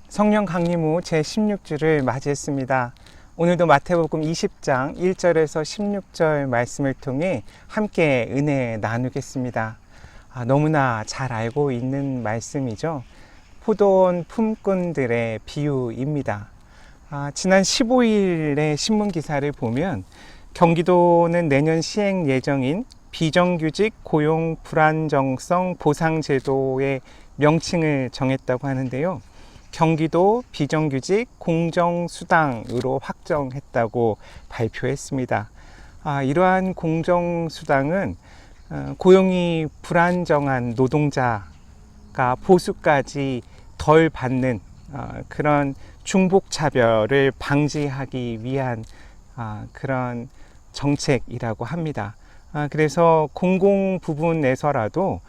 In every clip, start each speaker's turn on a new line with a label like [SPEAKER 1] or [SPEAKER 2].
[SPEAKER 1] 성령 강림 후 제16주를 맞이했습니다. 오늘도 마태복음 20장 1절에서 16절 말씀을 통해 함께 은혜 나누겠습니다. 너무나 잘 알고 있는 말씀이죠. 포도원 품꾼들의 비유입니다. 지난 15일의 신문 기사를 보면 경기도는 내년 시행 예정인 비정규직 고용 불안정성 보상제도의 명칭을 정했다고 하는데요. 경기도 비정규직 공정수당으로 확정했다고 발표했습니다. 이러한 공정수당은 고용이 불안정한 노동자가 보수까지 덜 받는 그런 중복차별을 방지하기 위한 그런 정책이라고 합니다. 그래서 공공 부분에서라도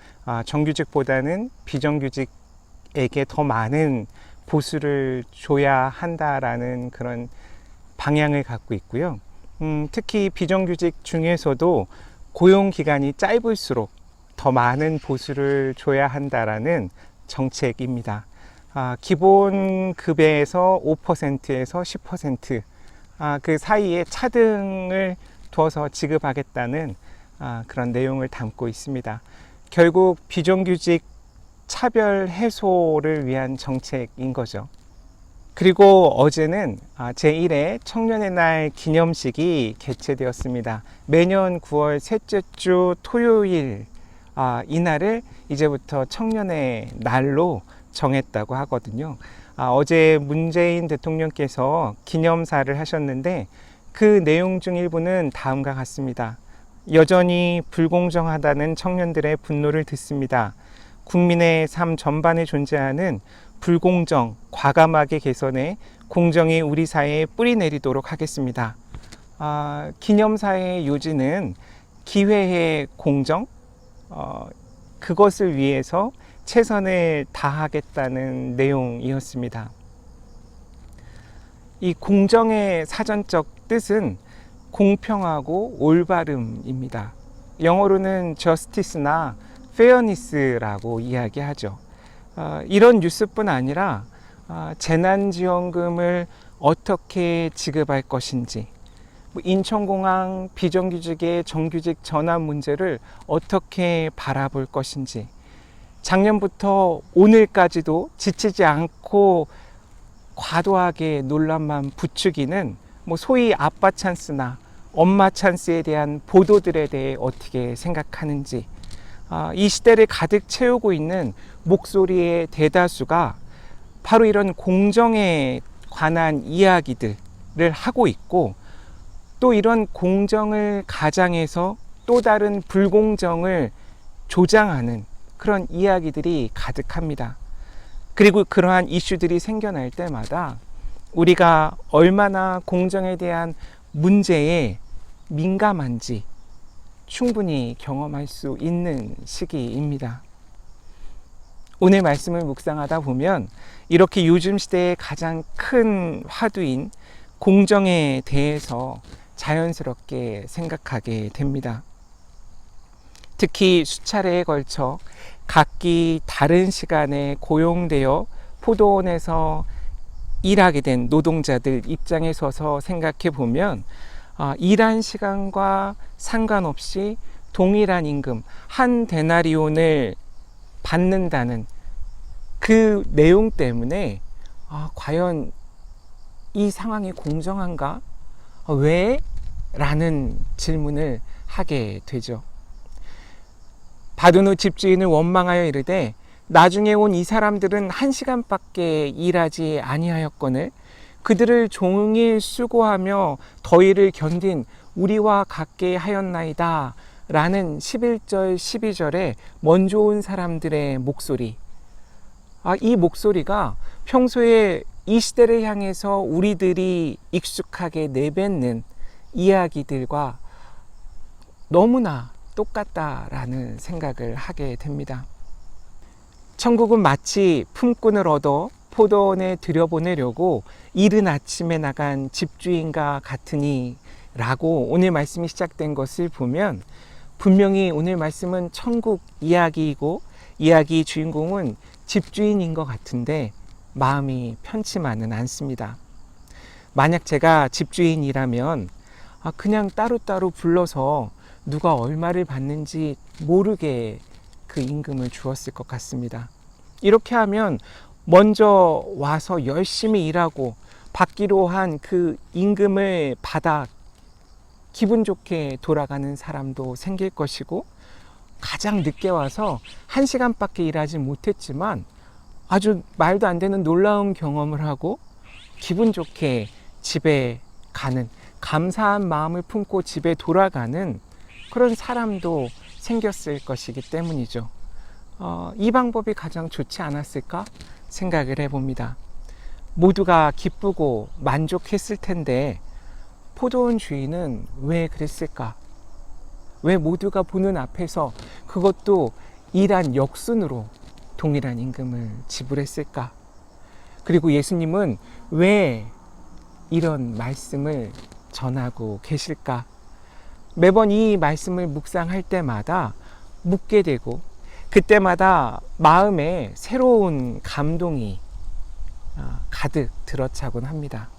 [SPEAKER 1] 정규직보다는 비정규직에게 더 많은 보수를 줘야 한다라는 그런 방향을 갖고 있고요. 특히 비정규직 중에서도 고용 기간이 짧을수록 더 많은 보수를 줘야 한다라는 정책입니다. 기본 급여에서 5%에서 10%, 그 사이에 차등을 두어서 지급하겠다는 그런 내용을 담고 있습니다. 결국 비정규직 차별 해소를 위한 정책인 거죠. 그리고 어제는 제1회 청년의 날 기념식이 개최되었습니다. 매년 9월 셋째 주 토요일 이날을 이제부터 청년의 날로 정했다고 하거든요. 어제 문재인 대통령께서 기념사를 하셨는데 그 내용 중 일부는 다음과 같습니다. 여전히 불공정하다는 청년들의 분노를 듣습니다. 국민의 삶 전반에 존재하는 불공정, 과감하게 개선해 공정이 우리 사회에 뿌리 내리도록 하겠습니다. 기념사의 요지는 기회의 공정, 그것을 위해서 최선을 다하겠다는 내용이었습니다. 이 공정의 사전적 뜻은 공평하고 올바름입니다. 영어로는 justice나 fairness라고 이야기하죠. 이런 뉴스뿐 아니라 재난지원금을 어떻게 지급할 것인지, 인천공항 비정규직의 정규직 전환 문제를 어떻게 바라볼 것인지, 작년부터 오늘까지도 지치지 않고 과도하게 논란만 부추기는 소위 아빠 찬스나 엄마 찬스에 대한 보도들에 대해 어떻게 생각하는지, 이 시대를 가득 채우고 있는 목소리의 대다수가 바로 이런 공정에 관한 이야기들을 하고 있고, 또 이런 공정을 가장해서 또 다른 불공정을 조장하는 그런 이야기들이 가득합니다. 그리고 그러한 이슈들이 생겨날 때마다 우리가 얼마나 공정에 대한 문제에 민감한지 충분히 경험할 수 있는 시기입니다. 오늘 말씀을 묵상하다 보면 이렇게 요즘 시대의 가장 큰 화두인 공정에 대해서 자연스럽게 생각하게 됩니다. 특히 수차례에 걸쳐 각기 다른 시간에 고용되어 포도원에서 일하게 된 노동자들 입장에 서서 생각해 보면 일한 시간과 상관없이 동일한 임금 한 데나리온을 받는다는 그 내용 때문에 과연 이 상황이 공정한가? 왜? 라는 질문을 하게 되죠. 받은 후 집주인을 원망하여 이르되 나중에 온 이 사람들은 1시간밖에 일하지 아니하였거늘 그들을 종일 수고하며 더위를 견딘 우리와 같게 하였나이다 라는 11절 12절에 먼저 온 사람들의 목소리, 이 목소리가 평소에 이 시대를 향해서 우리들이 익숙하게 내뱉는 이야기들과 너무나 똑같다라는 생각을 하게 됩니다. 천국은 마치 품꾼을 얻어 포도원에 들여보내려고 이른 아침에 나간 집주인과 같으니 라고 오늘 말씀이 시작된 것을 보면 분명히 오늘 말씀은 천국 이야기이고 이야기 주인공은 집주인인 것 같은데 마음이 편치만은 않습니다. 만약 제가 집주인이라면 그냥 따로따로 불러서 누가 얼마를 받는지 모르게 그 임금을 주었을 것 같습니다. 이렇게 하면 먼저 와서 열심히 일하고 받기로 한 그 임금을 받아 기분 좋게 돌아가는 사람도 생길 것이고, 가장 늦게 와서 1시간밖에 일하지 못했지만 아주 말도 안 되는 놀라운 경험을 하고 기분 좋게 집에 가는, 감사한 마음을 품고 집에 돌아가는 그런 사람도 생겼을 것이기 때문이죠. 이 방법이 가장 좋지 않았을까 생각을 해봅니다. 모두가 기쁘고 만족했을 텐데 포도원 주인은 왜 그랬을까? 왜 모두가 보는 앞에서, 그것도 일한 역순으로 동일한 임금을 지불했을까? 그리고 예수님은 왜 이런 말씀을 전하고 계실까? 매번 이 말씀을 묵상할 때마다 묻게 되고, 그때마다 마음에 새로운 감동이 가득 들어차곤 합니다.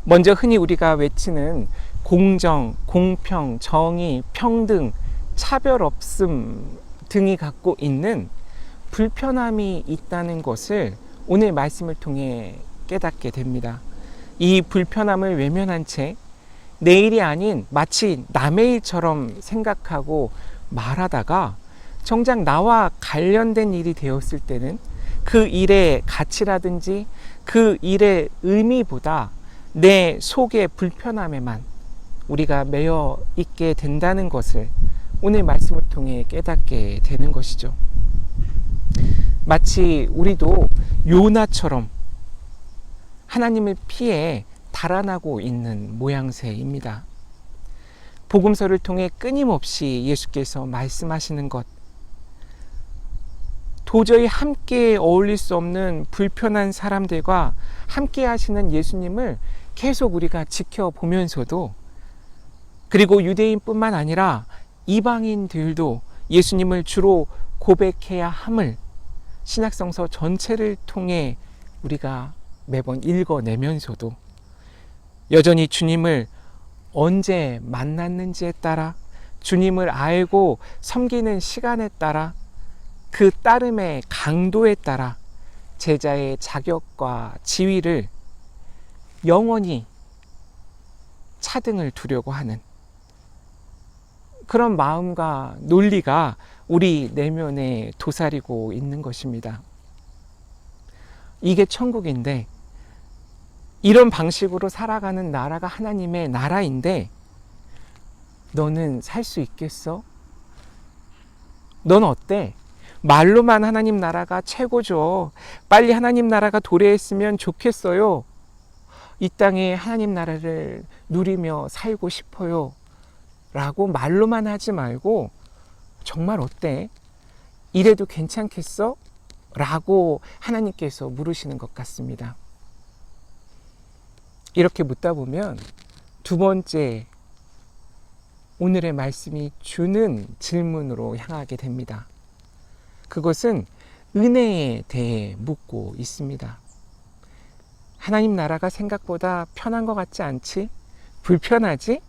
[SPEAKER 1] 먼저 흔히 우리가 외치는 공정, 공평, 정의, 평등, 차별 없음 등이 갖고 있는 불편함이 있다는 것을 오늘 말씀을 통해 깨닫게 됩니다. 이 불편함을 외면한 채 내일이 아닌 마치 남의 일처럼 생각하고 말하다가 정작 나와 관련된 일이 되었을 때는 그 일의 가치라든지 그 일의 의미보다 내 속의 불편함에만 우리가 매여 있게 된다는 것을 오늘 말씀을 통해 깨닫게 되는 것이죠. 마치 우리도 요나처럼 하나님을 피해 달아나고 있는 모양새입니다. 복음서를 통해 끊임없이 예수께서 말씀하시는 것, 도저히 함께 어울릴 수 없는 불편한 사람들과 함께 하시는 예수님을 계속 우리가 지켜보면서도, 그리고 유대인뿐만 아니라 이방인들도 예수님을 주로 고백해야 함을 신약성서 전체를 통해 우리가 매번 읽어내면서도 여전히 주님을 언제 만났는지에 따라, 주님을 알고 섬기는 시간에 따라, 그 따름의 강도에 따라 제자의 자격과 지위를 영원히 차등을 두려고 하는 그런 마음과 논리가 우리 내면에 도사리고 있는 것입니다. 이게 천국인데, 이런 방식으로 살아가는 나라가 하나님의 나라인데 너는 살 수 있겠어? 넌 어때? 말로만 하나님 나라가 최고죠. 빨리 하나님 나라가 도래했으면 좋겠어요. 이 땅에 하나님 나라를 누리며 살고 싶어요. 라고 말로만 하지 말고, 정말 어때? 이래도 괜찮겠어? 라고 하나님께서 물으시는 것 같습니다. 이렇게 묻다 보면 두 번째, 오늘의 말씀이 주는 질문으로 향하게 됩니다. 그것은 은혜에 대해 묻고 있습니다. 하나님 나라가 생각보다 편한 것 같지 않지? 불편하지?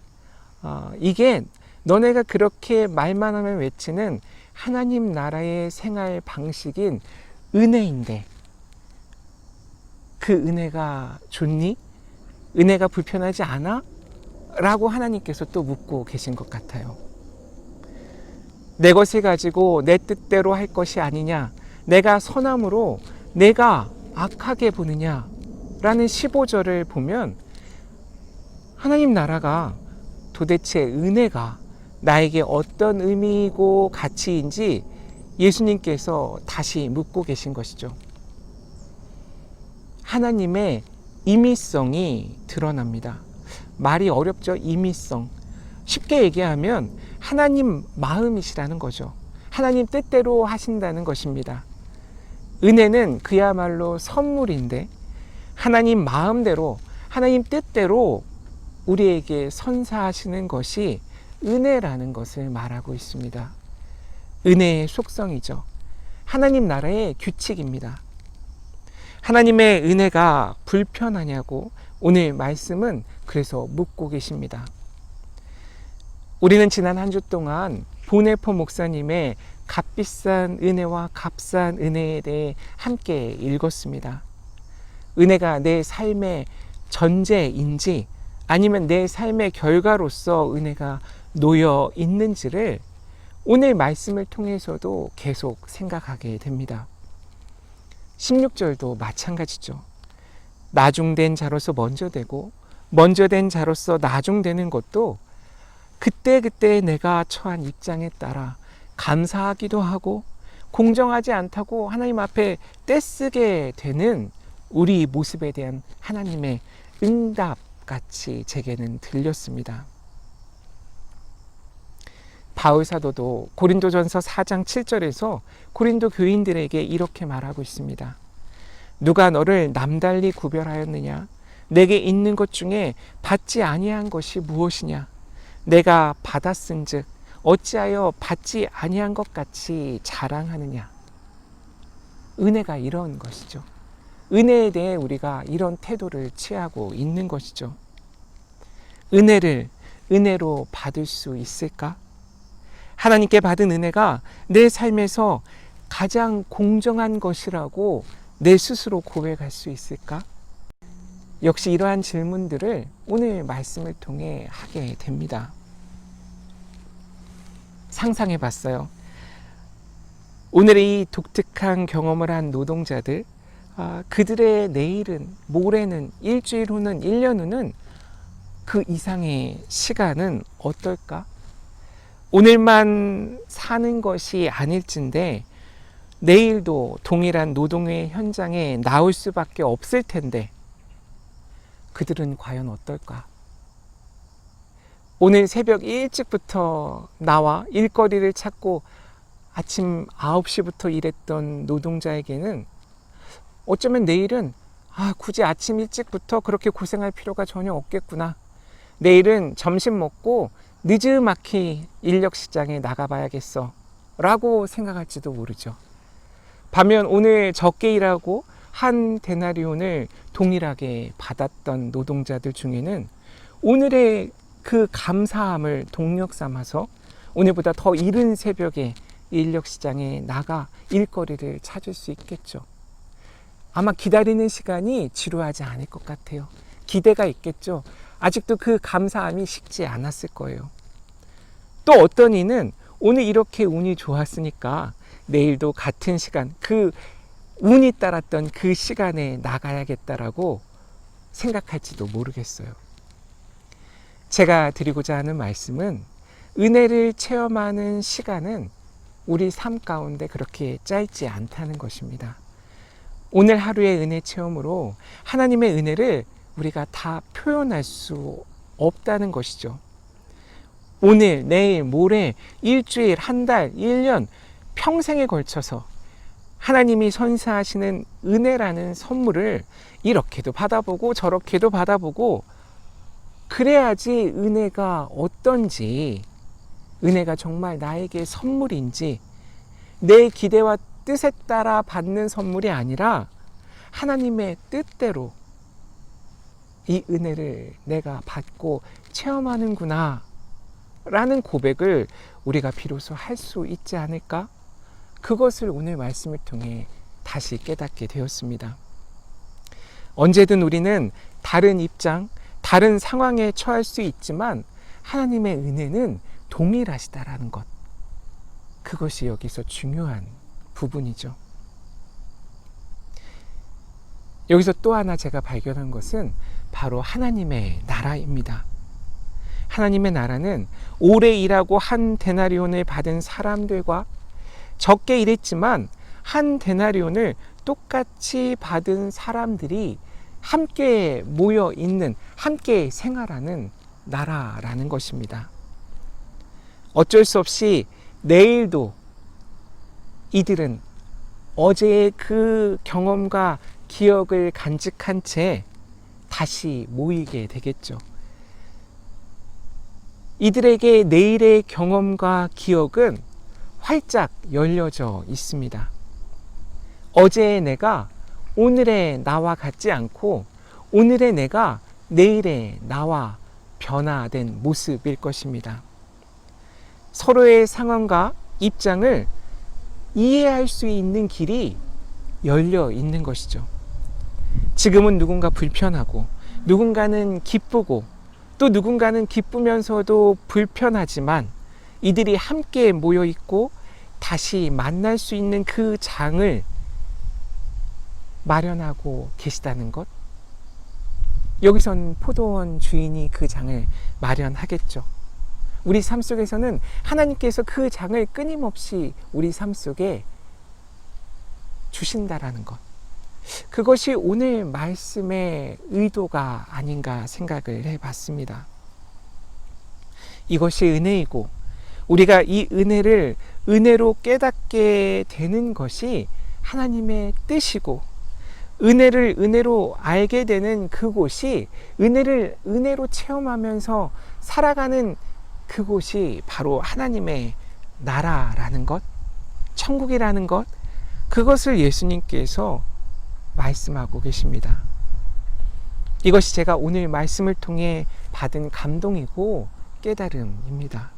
[SPEAKER 1] 이게 너네가 그렇게 말만 하면 외치는 하나님 나라의 생활 방식인 은혜인데, 그 은혜가 좋니? 은혜가 불편하지 않아? 라고 하나님께서 또 묻고 계신 것 같아요. 내 것을 가지고 내 뜻대로 할 것이 아니냐, 내가 선함으로 내가 악하게 보느냐 라는 15절을 보면 하나님 나라가, 도대체 은혜가 나에게 어떤 의미이고 가치인지 예수님께서 다시 묻고 계신 것이죠. 하나님의 임의성이 드러납니다. 말이 어렵죠? 임의성. 쉽게 얘기하면 하나님 마음이시라는 거죠. 하나님 뜻대로 하신다는 것입니다. 은혜는 그야말로 선물인데 하나님 마음대로, 하나님 뜻대로 우리에게 선사하시는 것이 은혜라는 것을 말하고 있습니다. 은혜의 속성이죠. 하나님 나라의 규칙입니다. 하나님의 은혜가 불편하냐고 오늘 말씀은 그래서 묻고 계십니다. 우리는 지난 한 주 동안 보네포 목사님의 값비싼 은혜와 값싼 은혜에 대해 함께 읽었습니다. 은혜가 내 삶의 전제인지 아니면 내 삶의 결과로서 은혜가 놓여 있는지를 오늘 말씀을 통해서도 계속 생각하게 됩니다. 16절도 마찬가지죠. 나중된 자로서 먼저 되고 먼저 된 자로서 나중되는 것도 그때그때 내가 처한 입장에 따라 감사하기도 하고 공정하지 않다고 하나님 앞에 떼쓰게 되는 우리 모습에 대한 하나님의 응답같이 제게는 들렸습니다. 바울 사도도 고린도전서 4장 7절에서 고린도 교인들에게 이렇게 말하고 있습니다. 누가 너를 남달리 구별하였느냐? 내게 있는 것 중에 받지 아니한 것이 무엇이냐? 내가 받았은즉 어찌하여 받지 아니한 것 같이 자랑하느냐? 은혜가 이런 것이죠. 은혜에 대해 우리가 이런 태도를 취하고 있는 것이죠. 은혜를 은혜로 받을 수 있을까? 하나님께 받은 은혜가 내 삶에서 가장 공정한 것이라고 내 스스로 고백할 수 있을까? 역시 이러한 질문들을 오늘 말씀을 통해 하게 됩니다. 상상해 봤어요. 오늘 이 독특한 경험을 한 노동자들, 그들의 내일은, 모레는, 일주일 후는, 1년 후는 그 이상의 시간은 어떨까? 오늘만 사는 것이 아닐진데 내일도 동일한 노동의 현장에 나올 수밖에 없을 텐데 그들은 과연 어떨까? 오늘 새벽 일찍부터 나와 일거리를 찾고 아침 9시부터 일했던 노동자에게는 어쩌면 내일은 굳이 아침 일찍부터 그렇게 고생할 필요가 전혀 없겠구나. 내일은 점심 먹고 느지막이 인력시장에 나가봐야겠어 라고 생각할지도 모르죠. 반면 오늘 적게 일하고 한 데나리온을 동일하게 받았던 노동자들 중에는 오늘의 그 감사함을 동력 삼아서 오늘보다 더 이른 새벽에 인력시장에 나가 일거리를 찾을 수 있겠죠. 아마 기다리는 시간이 지루하지 않을 것 같아요. 기대가 있겠죠. 아직도 그 감사함이 식지 않았을 거예요. 또 어떤 이는 오늘 이렇게 운이 좋았으니까 내일도 같은 시간, 그 운이 따랐던 그 시간에 나가야겠다라고 생각할지도 모르겠어요. 제가 드리고자 하는 말씀은 은혜를 체험하는 시간은 우리 삶 가운데 그렇게 짧지 않다는 것입니다. 오늘 하루의 은혜 체험으로 하나님의 은혜를 우리가 다 표현할 수 없다는 것이죠. 오늘, 내일, 모레, 일주일, 한 달, 1년, 평생에 걸쳐서 하나님이 선사하시는 은혜라는 선물을 이렇게도 받아보고 저렇게도 받아보고 그래야지 은혜가 어떤지, 은혜가 정말 나에게 선물인지 내 기대와 뜻에 따라 받는 선물이 아니라 하나님의 뜻대로 이 은혜를 내가 받고 체험하는구나 라는 고백을 우리가 비로소 할 수 있지 않을까? 그것을 오늘 말씀을 통해 다시 깨닫게 되었습니다. 언제든 우리는 다른 입장, 다른 상황에 처할 수 있지만 하나님의 은혜는 동일하시다라는 것. 그것이 여기서 중요한 부분이죠. 여기서 또 하나 제가 발견한 것은 바로 하나님의 나라입니다. 하나님의 나라는 오래 일하고 한 데나리온을 받은 사람들과 적게 일했지만 한 데나리온을 똑같이 받은 사람들이 함께 모여 있는, 함께 생활하는 나라라는 것입니다. 어쩔 수 없이 내일도 이들은 어제의 그 경험과 기억을 간직한 채 다시 모이게 되겠죠. 이들에게 내일의 경험과 기억은 활짝 열려져 있습니다. 어제의 내가 오늘의 나와 같지 않고 오늘의 내가 내일의 나와 변화된 모습일 것입니다. 서로의 상황과 입장을 이해할 수 있는 길이 열려 있는 것이죠. 지금은 누군가 불편하고 누군가는 기쁘고 또 누군가는 기쁘면서도 불편하지만 이들이 함께 모여 있고 다시 만날 수 있는 그 장을 마련하고 계시다는 것. 여기선 포도원 주인이 그 장을 마련하겠죠. 우리 삶 속에서는 하나님께서 그 장을 끊임없이 우리 삶 속에 주신다라는 것. 그것이 오늘 말씀의 의도가 아닌가 생각을 해봤습니다. 이것이 은혜이고 우리가 이 은혜를 은혜로 깨닫게 되는 것이 하나님의 뜻이고 은혜를 은혜로 알게 되는 그곳이 은혜를 은혜로 체험하면서 살아가는 그곳이 바로 하나님의 나라라는 것, 천국이라는 것, 그것을 예수님께서 말씀하고 계십니다. 이것이 제가 오늘 말씀을 통해 받은 감동이고 깨달음입니다.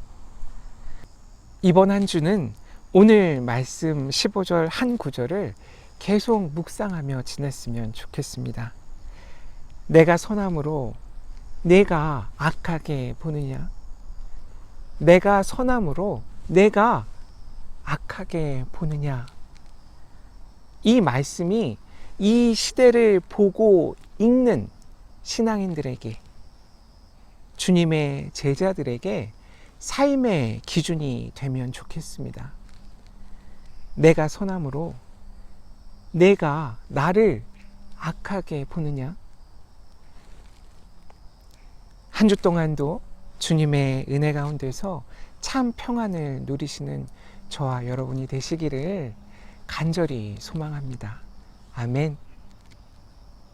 [SPEAKER 1] 이번 한 주는 오늘 말씀 15절 한 구절을 계속 묵상하며 지냈으면 좋겠습니다. 내가 선함으로 내가 악하게 보느냐? 내가 선함으로 내가 악하게 보느냐? 이 말씀이 이 시대를 보고 읽는 신앙인들에게, 주님의 제자들에게 삶의 기준이 되면 좋겠습니다. 내가 선함으로 내가 나를 악하게 보느냐? 한 주 동안도 주님의 은혜 가운데서 참 평안을 누리시는 저와 여러분이 되시기를 간절히 소망합니다. 아멘.